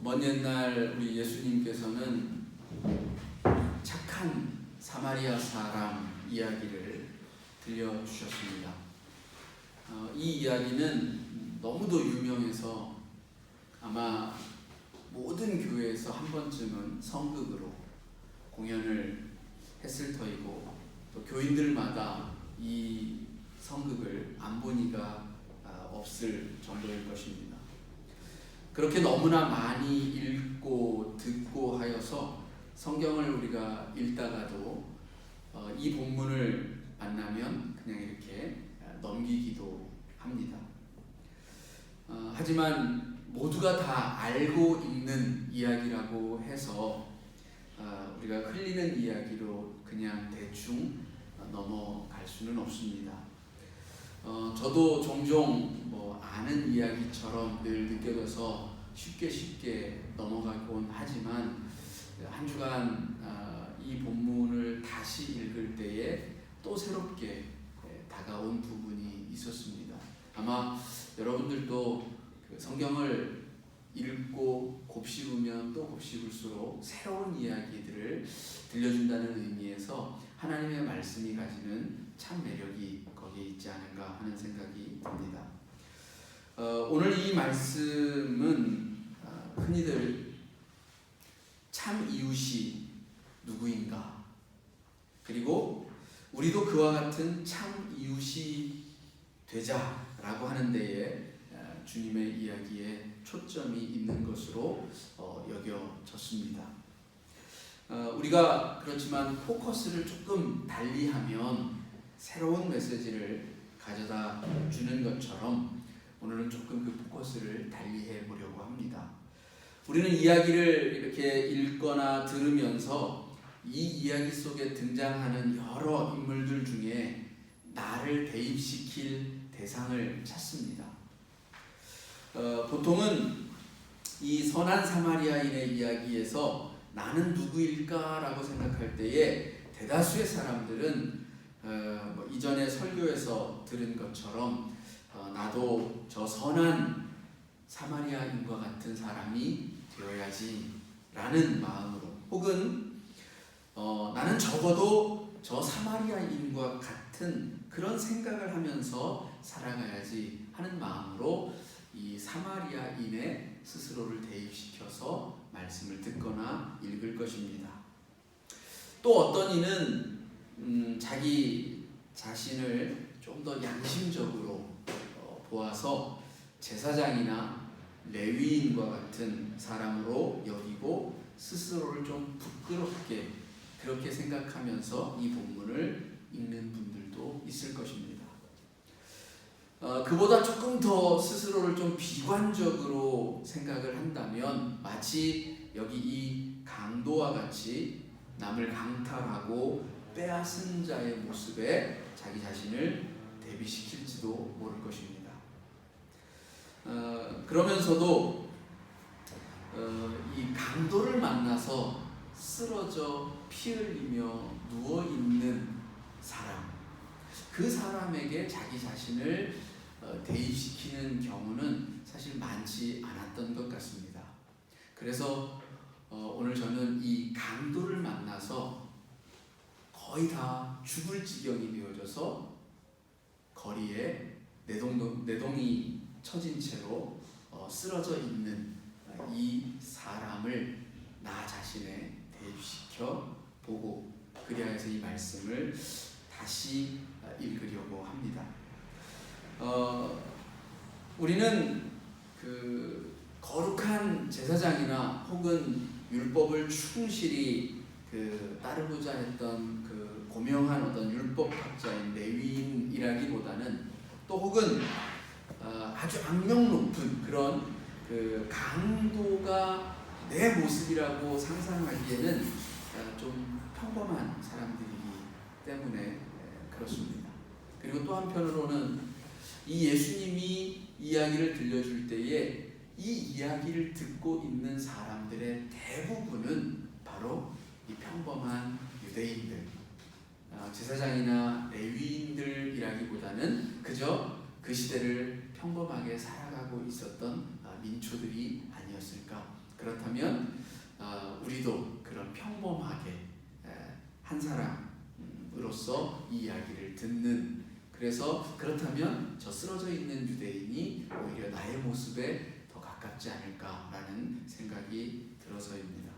먼 옛날 우리 예수님께서는 착한 사마리아 사람 이야기를 들려주셨습니다. 이 이야기는 너무도 유명해서 아마 모든 교회에서 한 번쯤은 성극으로 공연을 했을 터이고, 또 교인들마다 이 성극을 안 보니가 없을 정도일 것입니다. 그렇게 너무나 많이 읽고 듣고 하여서 성경을 우리가 읽다가도 이 본문을 만나면 그냥 이렇게 넘기기도 합니다. 하지만 모두가 다 알고 있는 이야기라고 해서 우리가 흘리는 이야기로 그냥 대충 넘어갈 수는 없습니다. 저도 종종 아는 이야기처럼 늘 느껴져서 쉽게 넘어가곤 하지만 한 주간 이 본문을 다시 읽을 때에 또 새롭게 다가온 부분이 있었습니다. 아마 여러분들도 성경을 읽고 곱씹으면 또 곱씹을수록 새로운 이야기들을 들려준다는 의미에서 하나님의 말씀이 가지는 참 매력이 거기에 있지 않은가 하는 생각이 듭니다. 오늘 이 말씀은 흔히들 참 이웃이 누구인가, 그리고 우리도 그와 같은 참 이웃이 되자라고 하는 데에 주님의 이야기에 초점이 있는 것으로 여겨졌습니다. 우리가 그렇지만 포커스를 조금 달리하면 새로운 메시지를 가져다 주는 것처럼 오늘은 조금 그 포커스를 달리해 보려고 합니다. 우리는 이야기를 이렇게 읽거나 들으면서 이 이야기 속에 등장하는 여러 인물들 중에 나를 대입시킬 대상을 찾습니다. 보통은 이 선한 사마리아인의 이야기에서 나는 누구일까라고 생각할 때에 대다수의 사람들은 이전에 설교에서 들은 것처럼 나도 저 선한 사마리아인과 같은 사람이 되어야지 라는 마음으로, 혹은 나는 적어도 저 사마리아인과 같은 그런 생각을 하면서 살아가야지 하는 마음으로 이 사마리아인의 스스로를 대입시켜서 말씀을 듣거나 읽을 것입니다. 또 어떤 이는 자기 자신을 좀 더 양심적으로 보아서 제사장이나 레위인과 같은 사람으로 여기고 스스로를 좀 부끄럽게 그렇게 생각하면서 이 본문을 읽는 분들도 있을 것입니다. 그보다 조금 더 스스로를 좀 비관적으로 생각을 한다면 마치 여기 이 강도와 같이 남을 강탈하고 빼앗은 자의 모습에 자기 자신을 대비시킬지도 모를 것입니다. 그러면서도 이 강도를 만나서 쓰러져 피 흘리며 누워있는 사람, 그 사람에게 자기 자신을 대입시키는 경우는 사실 많지 않았던 것 같습니다. 그래서 오늘 저는 이 강도를 만나서 거의 다 죽을 지경이 되어져서 거리에 내동이 처진 채로 쓰러져 있는 이 사람을 나 자신에 대입시켜 보고 그리하여서 이 말씀을 다시 읽으려고 합니다. 우리는 그 거룩한 제사장이나 혹은 율법을 충실히 따르고자 했던 그 고명한 어떤 율법학자인 레위인이라기보다는 또 혹은 아주 악명 높은 그런 그 강도가 내 모습이라고 상상하기에는 좀 평범한 사람들이기 때문에 그렇습니다. 그리고 또 한편으로는 이 예수님이 이야기를 들려줄 때에 이 이야기를 듣고 있는 사람들의 대부분은 바로 이 평범한 유대인들, 제사장이나 레위인들이라기보다는 그저 그 시대를 평범하게 살아가고 있었던 민초들이 아니었을까 그렇다면 우리도 그런 평범하게 한 사람으로서 이 이야기를 듣는, 그래서 그렇다면 저 쓰러져 있는 유대인이 오히려 나의 모습에 더 가깝지 않을까라는 생각이 들어서입니다.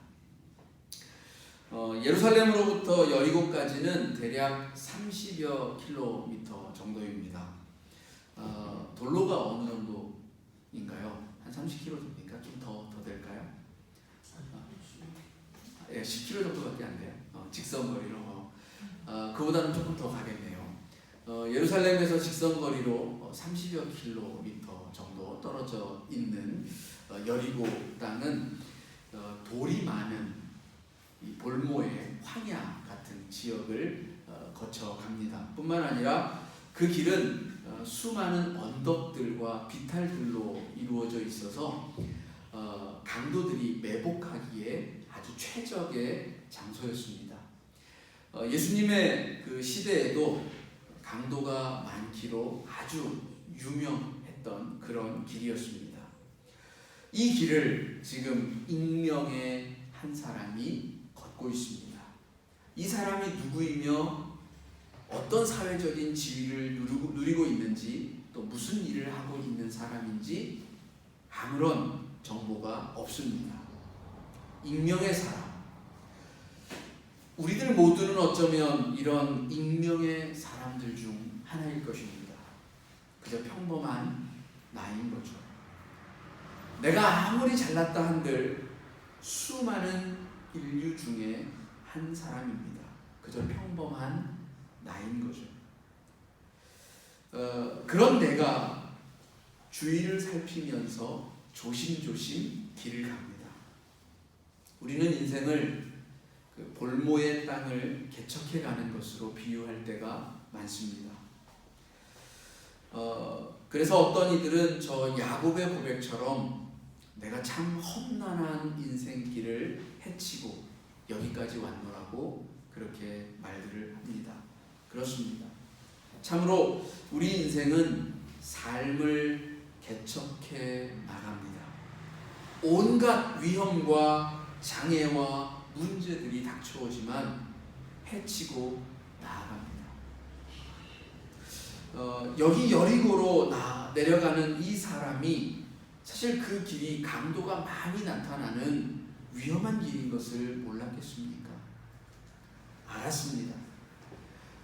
예루살렘으로부터 여리고까지는 대략 30여 킬로미터 정도입니다. 돌로가 어느 정도인가요? 한 30km 됩니까? 좀 더 될까요? 10km 정도밖에 안 돼요. 직선거리로. 그보다는 조금 더 가겠네요. 예루살렘에서 직선거리로 30여 킬로미터 정도 떨어져 있는 여리고 땅은 돌이 많은 이 볼모의 황야 같은 지역을 거쳐갑니다. 뿐만 아니라 그 길은 수많은 언덕들과 비탈들로 이루어져 있어서 강도들이 매복하기에 아주 최적의 장소였습니다. 예수님의 그 시대에도 강도가 많기로 아주 유명했던 그런 길이었습니다. 이 길을 지금 익명의 한 사람이 걷고 있습니다. 이 사람이 누구이며 어떤 사회적인 지위를 누리고 있는지, 또 무슨 일을 하고 있는 사람인지 아무런 정보가 없습니다. 익명의 사람. 우리들 모두는 어쩌면 이런 익명의 사람들 중 하나일 것입니다. 그저 평범한 나인 거죠. 내가 아무리 잘났다 한들 수많은 인류 중에 한 사람입니다. 그저 평범한 나인 거죠. 그런 내가 주위를 살피면서 조심조심 길을 갑니다. 우리는 인생을 그 볼모의 땅을 개척해 가는 것으로 비유할 때가 많습니다. 그래서 어떤 이들은 저 야곱의 고백처럼 내가 참 험난한 인생길을 헤치고 여기까지 왔노라고 그렇게 말들을 합니다. 그렇습니다. 참으로 우리 인생은 삶을 개척해 나갑니다. 온갖 위험과 장애와 문제들이 닥쳐오지만 해치고 나아갑니다. 여기 여리고로 내려가는 이 사람이 사실 그 길이 강도가 많이 나타나는 위험한 길인 것을 몰랐겠습니까? 알았습니다.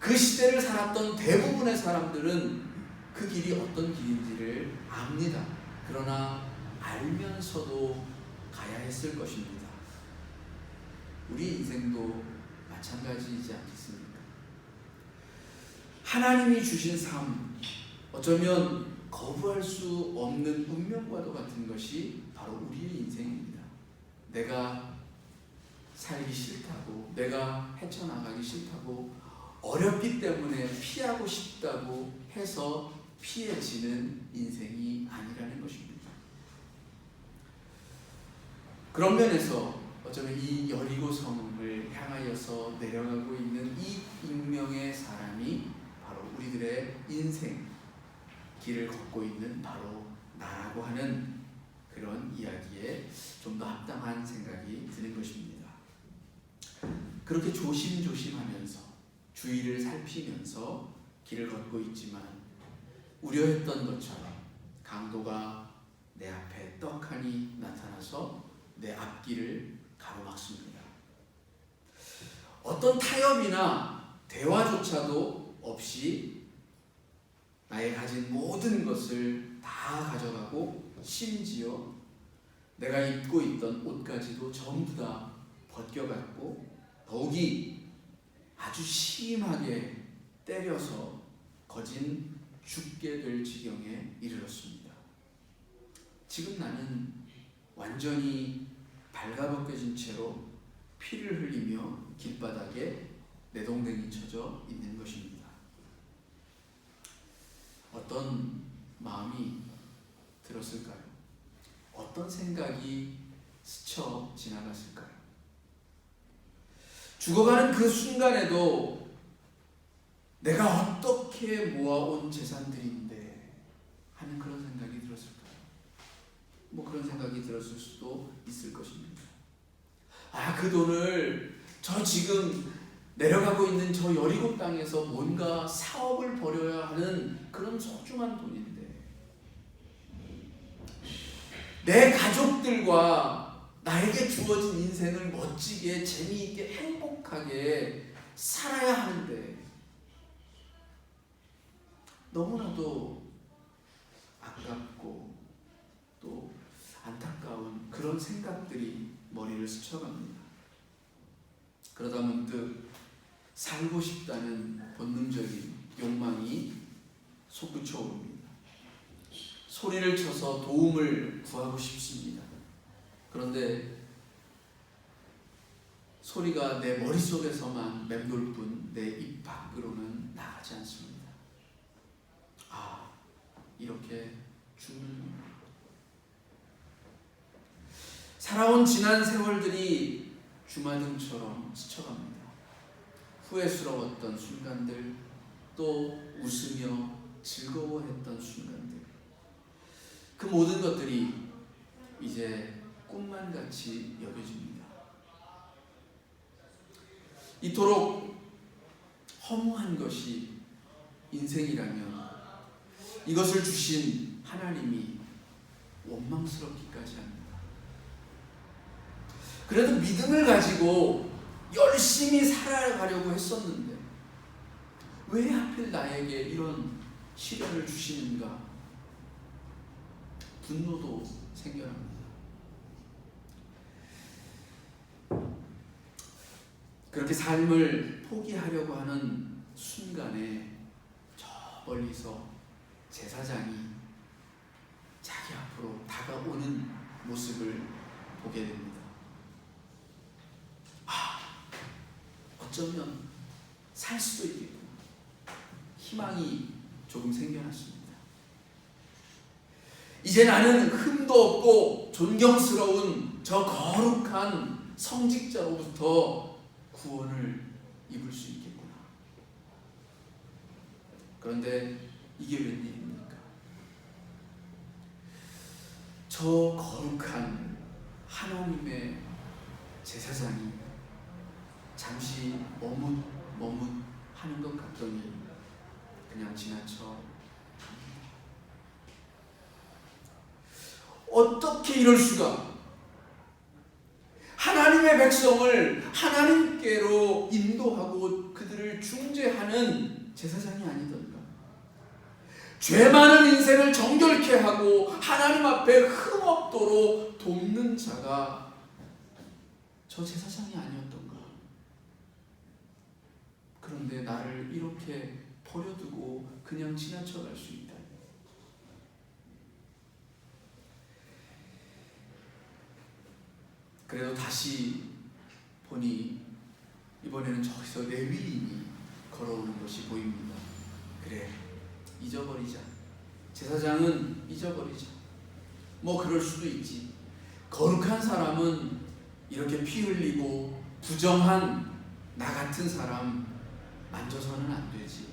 그 시대를 살았던 대부분의 사람들은 그 길이 어떤 길인지를 압니다. 그러나 알면서도 가야 했을 것입니다. 우리 인생도 마찬가지이지 않겠습니까? 하나님이 주신 삶, 어쩌면 거부할 수 없는 운명과도 같은 것이 바로 우리의 인생입니다. 내가 살기 싫다고, 내가 헤쳐나가기 싫다고, 어렵기 때문에 피하고 싶다고 해서 피해지는 인생이 아니라는 것입니다. 그런 면에서 어쩌면 이 여리고 성을 향하여서 내려가고 있는 이 익명의 사람이 바로 우리들의 인생 길을 걷고 있는 바로 나라고 하는 그런 이야기에 좀 더 합당한 생각이 드는 것입니다. 그렇게 조심조심하면서 주위를 살피면서 길을 걷고 있지만 우려했던 것처럼 강도가 내 앞에 떡하니 나타나서 내 앞길을 가로막습니다. 어떤 타협이나 대화조차도 없이 나의 가진 모든 것을 다 가져가고 심지어 내가 입고 있던 옷까지도 전부 다 벗겨갔고 더욱이 아주 심하게 때려서 거진 죽게 될 지경에 이르렀습니다. 지금 나는 완전히 발가벗겨진 채로 피를 흘리며 길바닥에 내동댕이 쳐져 있는 것입니다. 어떤 마음이 들었을까요? 어떤 생각이 스쳐 지나갔을까요? 죽어가는 그 순간에도 내가 어떻게 모아온 재산들인데 하는 그런 생각이 들었을까요? 뭐 그런 생각이 들었을 수도 있을 것입니다. 그 돈을 저 지금 내려가고 있는 저 여리고 땅에서 뭔가 사업을 벌여야 하는 그런 소중한 돈인데, 내 가족들과 나에게 주어진 인생을 멋지게 재미있게 행복하게 살아야 하는데 너무나도 아깝고 또 안타까운 그런 생각들이 머리를 스쳐갑니다. 그러다 문득 살고 싶다는 본능적인 욕망이 솟구쳐 오릅니다. 소리를 쳐서 도움을 구하고 싶습니다. 그런데 소리가 내 머릿속에서만 맴돌 뿐 내 입 밖으로는 나가지 않습니다. 이렇게 죽는, 살아온 지난 세월들이 주마등처럼 스쳐갑니다. 후회스러웠던 순간들, 또 웃으며 즐거워했던 순간들, 그 모든 것들이 이제 꿈만 같이 여겨집니다. 이토록 허무한 것이 인생이라면 이것을 주신 하나님이 원망스럽기까지 합니다. 그래도 믿음을 가지고 열심히 살아가려고 했었는데 왜 하필 나에게 이런 시련을 주시는가? 분노도 생겨납니다. 그렇게 삶을 포기하려고 하는 순간에 저 멀리서 제사장이 자기 앞으로 다가오는 모습을 보게 됩니다. 어쩌면 살 수도 있겠구나. 희망이 조금 생겨났습니다. 이제 나는 흠도 없고 존경스러운 저 거룩한 성직자로부터 구원을 입을 수 있겠구나. 그런데 이게 웬일입니까? 저 거룩한 하나님의 제사장이 잠시 머뭇 하는 것 같더니 그냥 지나쳐. 어떻게 이럴 수가? 하나님의 백성을 하나님께로 인도하고 그들을 중재하는 제사장이 아니던가? 죄 많은 인생을 정결케 하고 하나님 앞에 흠없도록 돕는 자가 저 제사장이 아니었던가? 그런데 나를 이렇게 버려두고 그냥 지나쳐갈 수 있다. 그래도 다시 보니 이번에는 저기서 레위인이 걸어오는 것이 보입니다. 그래, 잊어버리자. 제사장은 잊어버리자. 뭐 그럴 수도 있지. 거룩한 사람은 이렇게 피 흘리고 부정한 나 같은 사람 만져서는 안 되지.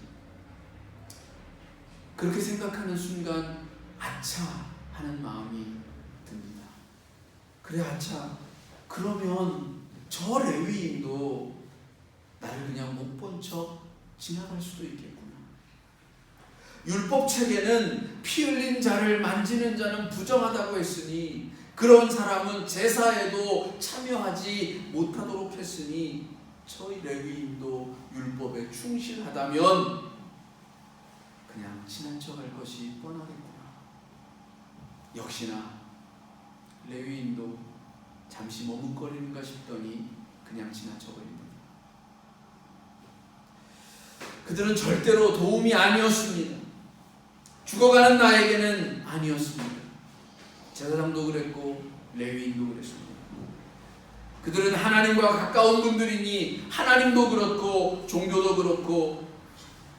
그렇게 생각하는 순간 아차 하는 마음이 듭니다. 그래, 아차. 그러면 저 레위인도 나를 그냥 못 본 척 지나갈 수도 있겠구나. 율법책에는 피 흘린 자를 만지는 자는 부정하다고 했으니 그런 사람은 제사에도 참여하지 못하도록 했으니 저희 레위인도 율법에 충실하다면 그냥 지나쳐갈 것이 뻔하겠구나. 역시나 레위인도 잠시 머뭇거리는가 싶더니 그냥 지나쳐버립니다. 그들은 절대로 도움이 아니었습니다. 죽어가는 나에게는 아니었습니다. 제사장도 그랬고 레위인도 그랬습니다. 그들은 하나님과 가까운 분들이니 하나님도 그렇고 종교도 그렇고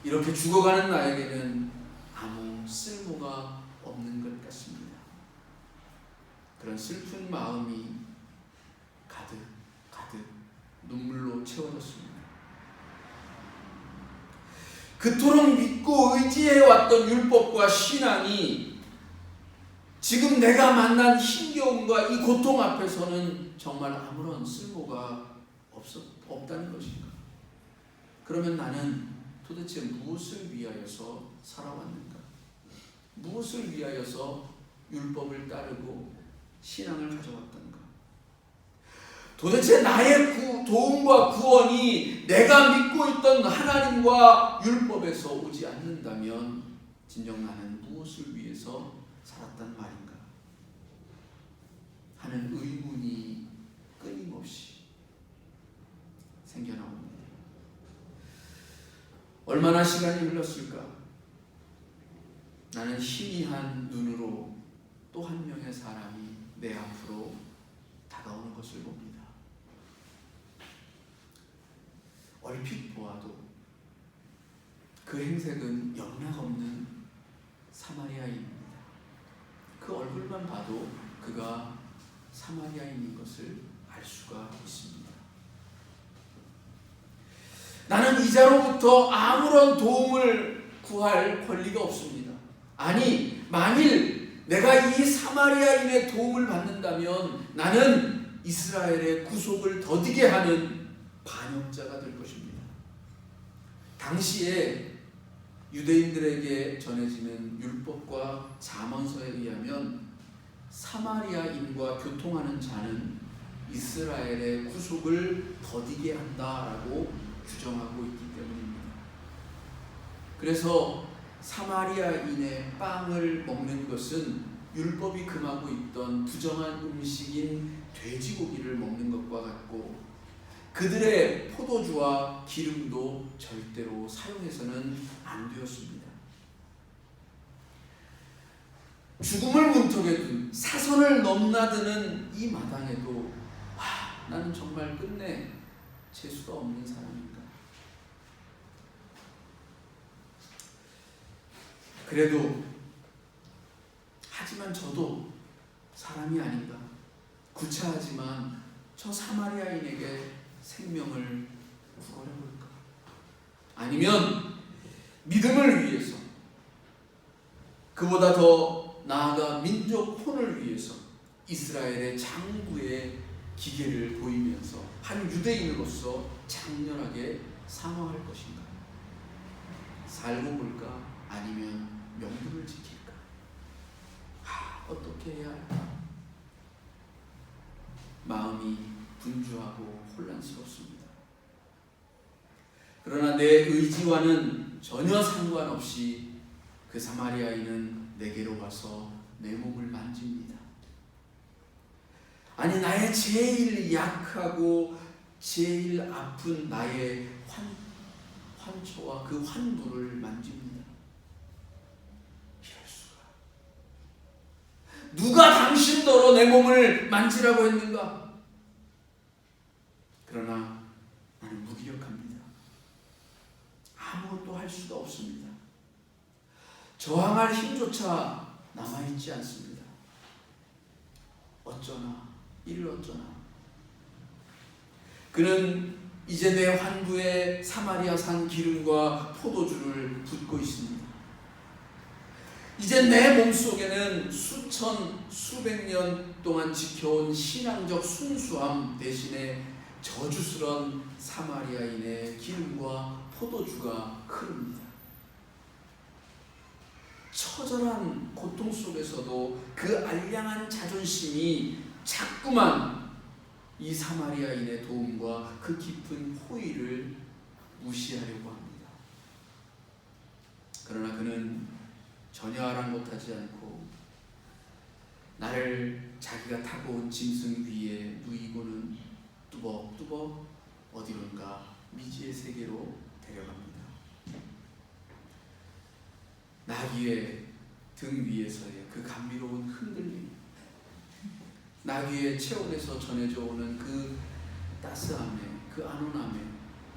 이렇게 죽어가는 나에게는 아무 쓸모가 없는 것 같습니다. 그런 슬픈 마음이 가득 눈물로 채워졌습니다. 그토록 믿고 의지해왔던 율법과 신앙이 지금 내가 만난 힘겨움과 이 고통 앞에서는 정말 아무런 쓸모가 없다는 것인가? 그러면 나는 도대체 무엇을 위하여서 살아왔는가? 무엇을 위하여서 율법을 따르고 신앙을 가져왔던가? 도대체 나의 도움과 구원이 내가 믿고 있던 하나님과 율법에서 오지 않는다면 진정 나는 무엇을 위해서 살았단 말인가 하는 의문이 끊임없이 생겨나옵니다. 얼마나 시간이 흘렀을까? 나는 희미한 눈으로 또 한 명의 사람이 내 앞으로 다가오는 것을 봅니다. 얼핏 보아도 그 행색은 영락없는 사마리아인입니다. 그 얼굴만 봐도 그가 사마리아인인 것을 알 수가 있습니다. 나는 이자로부터 아무런 도움을 구할 권리가 없습니다. 아니, 만일 내가 이 사마리아인의 도움을 받는다면 나는 이스라엘의 구속을 더디게 하는 반역자가 될 것입니다. 당시에 유대인들에게 전해지는 율법과 잠언서에 의하면 사마리아인과 교통하는 자는 이스라엘의 구속을 더디게 한다라고 규정하고 있기 때문입니다. 그래서 사마리아인의 빵을 먹는 것은 율법이 금하고 있던 부정한 음식인 돼지고기를 먹는 것과 같고 그들의 포도주와 기름도 절대로 사용해서는 안 되었습니다. 죽음을 문턱에 둔 사선을 넘나드는 이 마당에도 나는 정말 끝내 재수가 없는 사람인가. 그래도 하지만 저도 사람이 아닌가. 구차하지만 저 사마리아인에게 생명을 구걸해볼까? 아니면 믿음을 위해서 그보다 더 나아가 민족 혼을 위해서 이스라엘의 장구의 기계를 보이면서 한 유대인으로서 장렬하게 사망할 것인가? 살고 볼까? 아니면 명분을 지킬까? 어떻게 해야 할까? 마음이 분주하고 혼란스럽습니다. 그러나 내 의지와는 전혀 상관없이 그 사마리아인은 내게로 와서 내 몸을 만집니다. 아니, 나의 제일 약하고 제일 아픈 나의 환초와 그 환부를 만집니다. 이럴 수가. 누가 당신더러 내 몸을 만지라고 했는가? 그러나 나는 무기력합니다. 아무것도 할 수가 없습니다. 저항할 힘조차 남아있지 않습니다. 어쩌나 이를 어쩌나. 그는 이제 내 환부에 사마리아산 기름과 포도주를 붓고 있습니다. 이제 내 몸속에는 수백 년 동안 지켜온 신앙적 순수함 대신에 저주스러운 사마리아인의 기름과 포도주가 흐릅니다. 처절한 고통 속에서도 그 알량한 자존심이 자꾸만 이 사마리아인의 도움과 그 깊은 호의를 무시하려고 합니다. 그러나 그는 전혀 아랑곳하지 않고 나를 자기가 타고 온 짐승 위에 누이고는 뚜벅뚜벅 어디론가 미지의 세계로 데려갑니다. 나귀의 등 위에서의 그 감미로운 흔들림, 나귀의 체온에서 전해져 오는 그 따스함에, 그 안온함에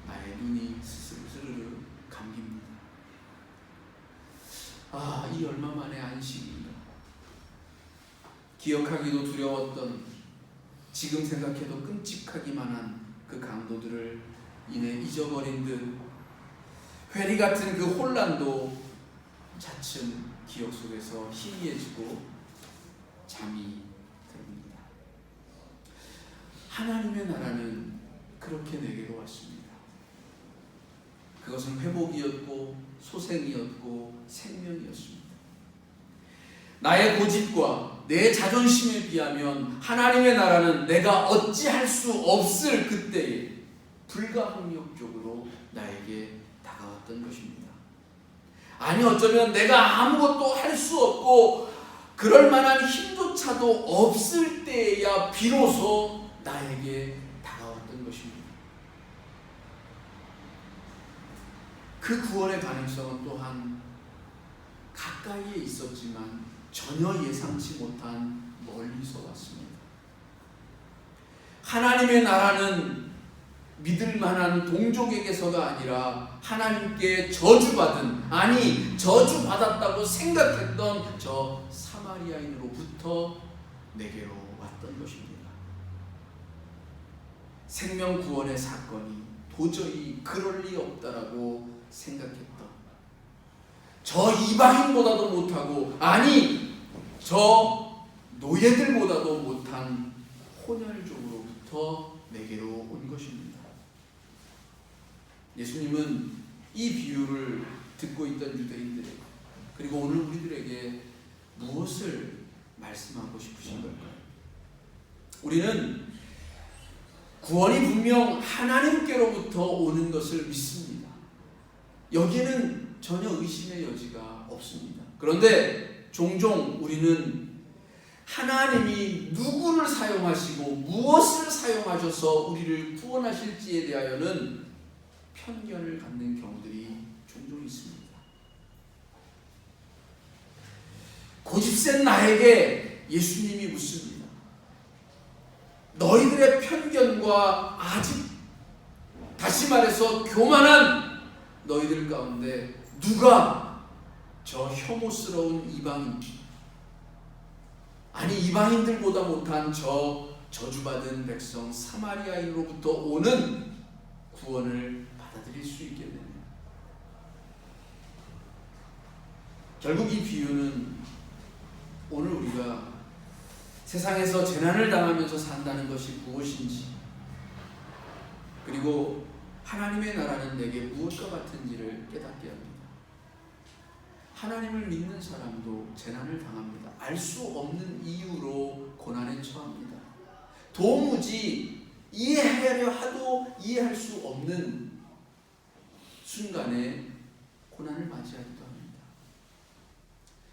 나의 눈이 스르르 감깁니다. 이 얼마만의 안식인가. 기억하기도 두려웠던, 지금 생각해도 끔찍하기만 한 그 강도들을 이내 잊어버린 듯 회리 같은 그 혼란도 차츰 기억 속에서 희미해지고 잠이 듭니다. 하나님의 나라는 그렇게 내게로 왔습니다. 그것은 회복이었고 소생이었고 생명이었습니다. 나의 고집과 내 자존심에 비하면 하나님의 나라는 내가 어찌할 수 없을 그때에 불가항력적으로 나에게 다가왔던 것입니다. 아니 어쩌면 내가 아무것도 할 수 없고 그럴 만한 힘조차도 없을 때에야 비로소 나에게 다가왔던 것입니다. 그 구원의 가능성은 또한 가까이에 있었지만 전혀 예상치 못한 멀리서 왔습니다. 하나님의 나라는 믿을 만한 동족에게서가 아니라 하나님께 저주받은, 아니 저주받았다고 생각했던 저 사마리아인으로부터 내게로 왔던 것입니다. 생명 구원의 사건이 도저히 그럴 리 없다라고 생각했던 저 이방인보다도 못하고, 아니 저 노예들보다도 못한 혼혈족으로부터 내게로 온 것입니다. 예수님은 이 비유를 듣고 있던 유대인들에게, 그리고 오늘 우리들에게 무엇을 말씀하고 싶으신 걸까요? 우리는 구원이 분명 하나님께로부터 오는 것을 믿습니다. 여기에는 전혀 의심의 여지가 없습니다. 그런데 종종 우리는 하나님이 누구를 사용하시고 무엇을 사용하셔서 우리를 구원하실지에 대하여는 편견을 갖는 경우들이 종종 있습니다. 고집센 나에게 예수님이 묻습니다. 너희들의 편견과 아직, 다시 말해서 교만한 너희들 가운데 누가 저 혐오스러운 이방인, 아니 이방인들보다 못한 저 저주받은 백성 사마리아인으로부터 오는 구원을 받아들일 수 있겠느냐. 결국 이 비유는 오늘 우리가 세상에서 재난을 당하면서 산다는 것이 무엇인지, 그리고 하나님의 나라는 내게 무엇과 같은지를 깨닫게 합니다. 하나님을 믿는 사람도 재난을 당합니다. 알 수 없는 이유로 고난에 처합니다. 도무지 이해하려 하도 이해할 수 없는 순간에 고난을 맞이하기도 합니다.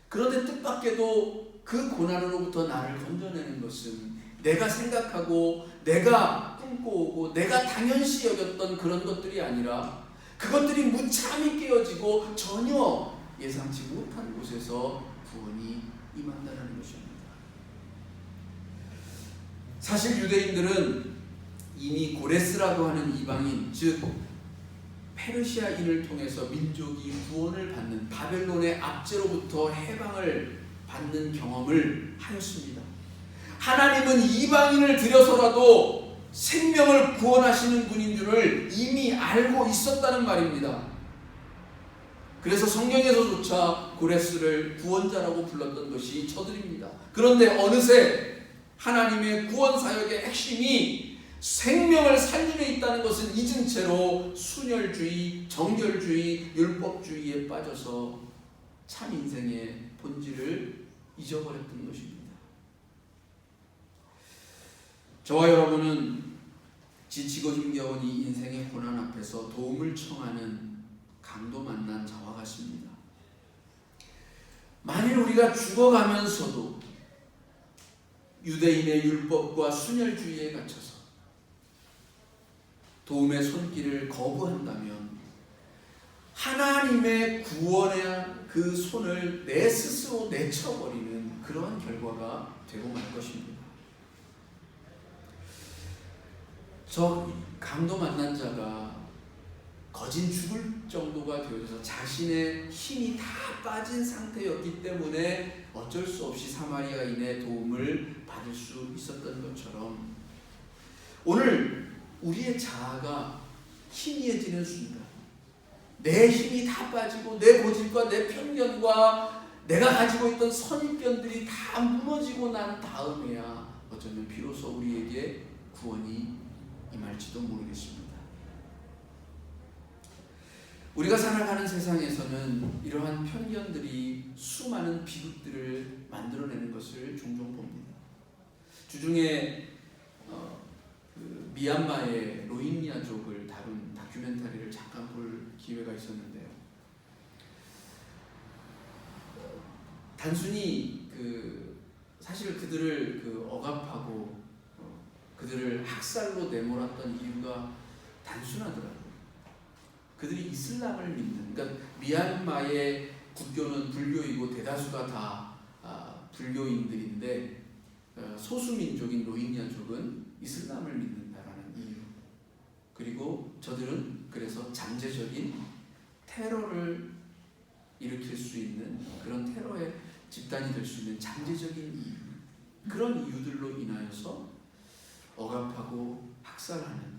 그런데 뜻밖에도 그 고난으로부터 나를 건져내는 것은 내가 생각하고 내가 꿈꿔오고 내가 당연시 여겼던 그런 것들이 아니라 그것들이 무참히 깨어지고 전혀 예상치 못한 곳에서 구원이 임한다는 것입니다. 사실 유대인들은 이미 고레스라고 하는 이방인, 즉 페르시아인을 통해서 민족이 구원을 받는, 바벨론의 압제로부터 해방을 받는 경험을 하였습니다. 하나님은 이방인을 들여서라도 생명을 구원하시는 분인 줄을 이미 알고 있었다는 말입니다. 그래서 성경에서조차 고레스를 구원자라고 불렀던 것이 저들입니다. 그런데 어느새 하나님의 구원 사역의 핵심이 생명을 살림에 있다는 것은 잊은 채로 순혈주의, 정결주의, 율법주의에 빠져서 참 인생의 본질을 잊어버렸던 것입니다. 저와 여러분은 지치고 힘겨운 이 인생의 고난 앞에서 도움을 청하는 강도 만난 자와 같습니다. 만일 우리가 죽어가면서도 유대인의 율법과 순혈주의에 갇혀서 도움의 손길을 거부한다면 하나님의 구원의 그 손을 내 스스로 내쳐버리는 그러한 결과가 되고 말 것입니다. 저 강도 만난 자가 거진 죽을 정도가 되어서 자신의 힘이 다 빠진 상태였기 때문에 어쩔 수 없이 사마리아인의 도움을 받을 수 있었던 것처럼 오늘 우리의 자아가 희미해지는 순간, 내 힘이 다 빠지고 내 고집과 내 편견과 내가 가지고 있던 선입견들이 다 무너지고 난 다음에야 어쩌면 비로소 우리에게 구원이 임할지도 모르겠습니다. 우리가 살아가는 세상에서는 이러한 편견들이 수많은 비극들을 만들어내는 것을 종종 봅니다. 주중에 그 미얀마의 로힝야족을 다룬 다큐멘터리를 잠깐 볼 기회가 있었는데요. 단순히 사실 그들을 억압하고 그들을 학살로 내몰았던 이유가 단순하더라고요. 그들이 이슬람을 믿는, 그러니까 미얀마의 국교는 불교이고 대다수가 다 불교인들인데 소수민족인 로힝야족은 이슬람을 믿는다라는 이유, 그리고 저들은 그래서 잠재적인 테러를 일으킬 수 있는 그런 테러의 집단이 될 수 있는 잠재적인 이유, 그런 이유들로 인하여서 억압하고 학살하는,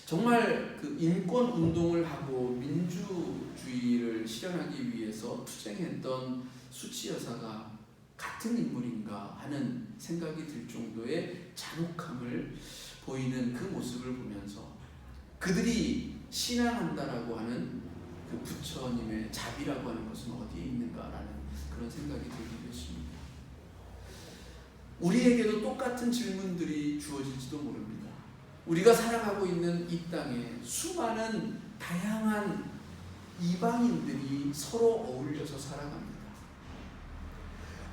정말 그 인권 운동을 하고 민주주의를 실현하기 위해서 투쟁했던 수치 여사가 같은 인물인가 하는 생각이 들 정도의 잔혹함을 보이는 그 모습을 보면서 그들이 신앙한다라고 하는 그 부처님의 자비라고 하는 것은 어디에 있는가라는 그런 생각이 들기도 했습니다. 우리에게도 똑같은 질문들이 주어질지도 모릅니다. 우리가 살아가고 있는 이 땅에 수많은 다양한 이방인들이 서로 어울려서 살아갑니다.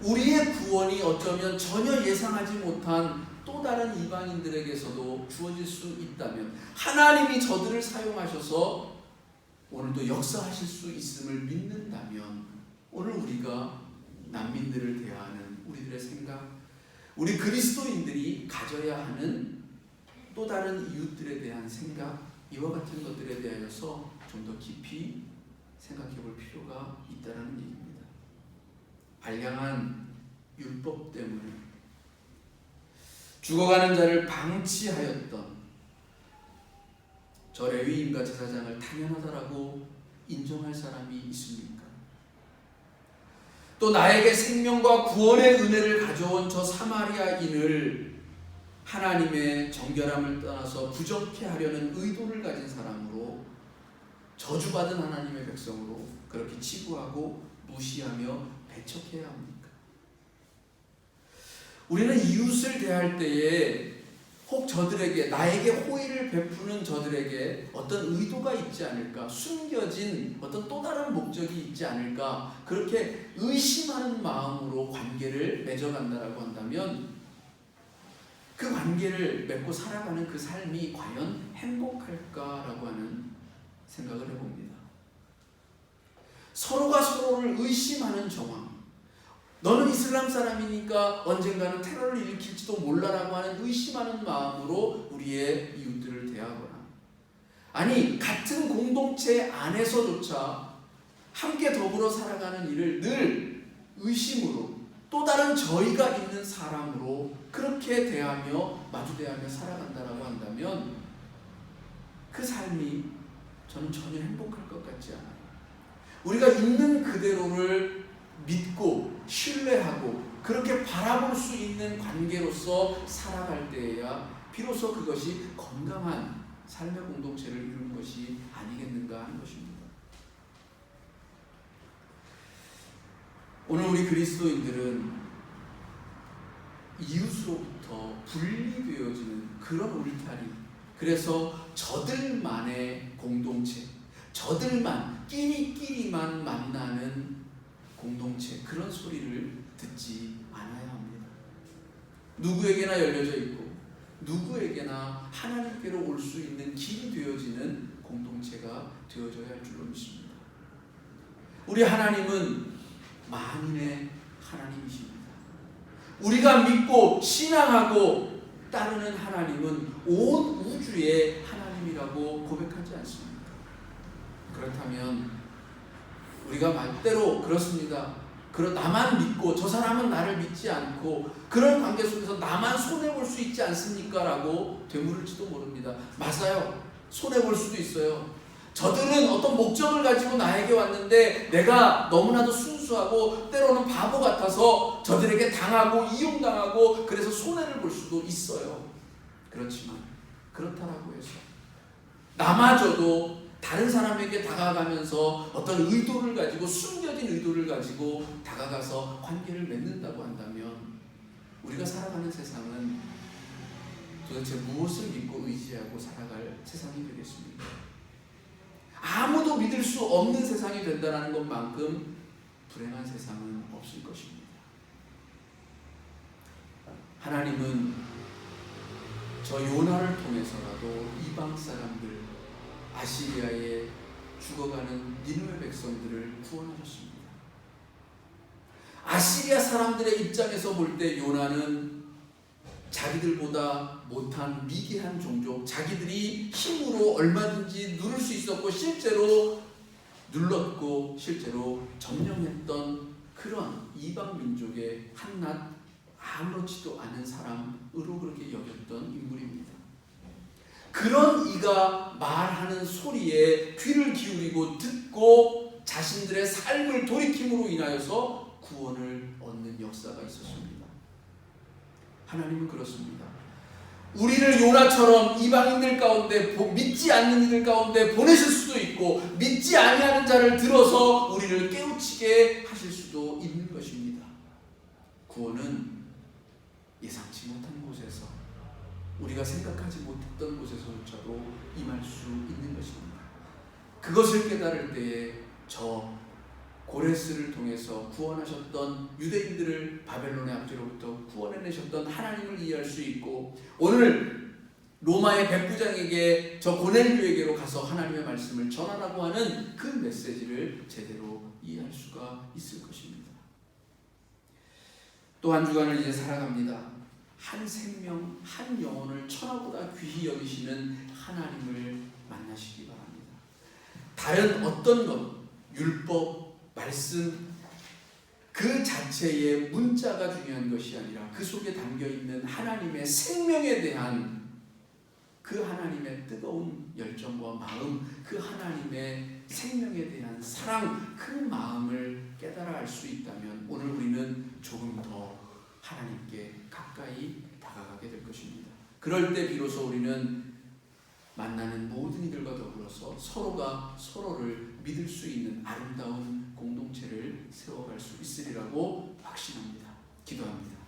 우리의 구원이 어쩌면 전혀 예상하지 못한 또 다른 이방인들에게서도 주어질 수 있다면, 하나님이 저들을 사용하셔서 오늘도 역사하실 수 있음을 믿는다면, 오늘 우리가 난민들을 대하는 우리들의 생각, 우리 그리스도인들이 가져야 하는 또 다른 이웃들에 대한 생각, 이와 같은 것들에 대하여서 좀 더 깊이 생각해 볼 필요가 있다는 얘기입니다. 발량한 율법 때문에 죽어가는 자를 방치하였던 저 레위인과 제사장을 당연하다라고 인정할 사람이 있습니까? 또 나에게 생명과 구원의 은혜를 가져온 저 사마리아인을 하나님의 정결함을 떠나서 부정케 하려는 의도를 가진 사람으로, 저주받은 하나님의 백성으로 그렇게 치부하고 무시하며 배척해야 합니까? 우리는 이웃을 대할 때에 혹 저들에게, 나에게 호의를 베푸는 저들에게 어떤 의도가 있지 않을까, 숨겨진 어떤 또 다른 목적이 있지 않을까, 그렇게 의심하는 마음으로 관계를 맺어간다라고 한다면 그 관계를 맺고 살아가는 그 삶이 과연 행복할까라고 하는 생각을 해봅니다. 서로가 서로를 의심하는 정황, 너는 이슬람 사람이니까 언젠가는 테러를 일으킬지도 몰라라고 하는 의심하는 마음으로 우리의 이웃들을 대하거나, 아니 같은 공동체 안에서조차 함께 더불어 살아가는 일을 늘 의심으로, 또 다른 저희가 있는 사람으로 그렇게 대하며 마주대하며 살아간다라고 한다면 그 삶이 저는 전혀 행복할 것 같지 않아요. 우리가 있는 그대로를 믿고 신뢰하고 그렇게 바라볼 수 있는 관계로서 살아갈 때에야 비로소 그것이 건강한 삶의 공동체를 이루는 것이 아니겠는가 하는 것입니다. 오늘 우리 그리스도인들은 이웃으로부터 분리되어지는 그런 울타리, 그래서 저들만의 공동체, 저들만 끼리끼리만 만나는 공동체, 그런 소리를 듣지 않아야 합니다. 누구에게나 열려져 있고 누구에게나 하나님께로 올 수 있는 길이 되어지는 공동체가 되어져야 할 줄로 믿습니다. 우리 하나님은 만인의 하나님이십니다. 우리가 믿고 신앙하고 따르는 하나님은 온 우주의 하나님이라고 고백하지 않습니까? 그렇다면 우리가 말대로 그렇습니다. 나만 믿고 저 사람은 나를 믿지 않고 그런 관계 속에서 나만 손해볼 수 있지 않습니까? 라고 되물을지도 모릅니다. 맞아요. 손해볼 수도 있어요. 저들은 어떤 목적을 가지고 나에게 왔는데 내가 너무나도 순수하고 때로는 바보 같아서 저들에게 당하고 이용당하고 그래서 손해를 볼 수도 있어요. 그렇지만 그렇다라고 해서 나마저도 다른 사람에게 다가가면서 어떤 의도를 가지고 숨겨진 의도를 가지고 다가가서 관계를 맺는다고 한다면 우리가 살아가는 세상은 도대체 무엇을 믿고 의지하고 살아갈 세상이 되겠습니까? 아무도 믿을 수 없는 세상이 된다는 것만큼 불행한 세상은 없을 것입니다. 하나님은 저 요나를 통해서라도 이방 사람들, 아시리아에 죽어가는 니느웨 백성들을 구원하셨습니다. 아시리아 사람들의 입장에서 볼 때 요나는 자기들보다 못한 미개한 종족, 자기들이 힘으로 얼마든지 누를 수 있었고 실제로 눌렀고 실제로 점령했던 그런 이방 민족의 한낱 아무렇지도 않은 사람으로 그렇게 여겼던 인물입니다. 그런 이가 말하는 소리에 귀를 기울이고 듣고 자신들의 삶을 돌이킴으로 인하여서 구원을 얻는 역사가 있었습니다. 하나님은 그렇습니다. 우리를 요나처럼 이방인들 가운데 믿지 않는 이들 가운데 보내실 수도 있고 믿지 아니하는 자를 들어서 우리를 깨우치게 하실 수도 있는 것입니다. 구원은 예상치 못한 곳에서 우리가 생각하지 못했던 곳에서조차도 임할 수 있는 것입니다. 그것을 깨달을 때에 저 고레스를 통해서 구원하셨던 유대인들을 바벨론의 압제로부터 구원해내셨던 하나님을 이해할 수 있고 오늘 로마의 백부장에게 저 고넬료에게로 가서 하나님의 말씀을 전하라고 하는 그 메시지를 제대로 이해할 수가 있을 것입니다. 또 한 주간을 이제 살아갑니다. 한 생명, 한 영혼을 천하보다 귀히 여기시는 하나님을 만나시기 바랍니다. 다른 어떤 것, 율법, 말씀 그 자체의 문자가 중요한 것이 아니라 그 속에 담겨있는 하나님의 생명에 대한 그 하나님의 뜨거운 열정과 마음, 그 하나님의 생명에 대한 사랑, 그 마음을 깨달아 알 수 있다면 오늘 우리는 조금 더 하나님께 가까이 다가가게 될 것입니다. 그럴 때 비로소 우리는 만나는 모든 이들과 더불어서 서로가 서로를 믿을 수 있는 아름다운 공동체를 세워갈 수 있으리라고 확신합니다. 기도합니다.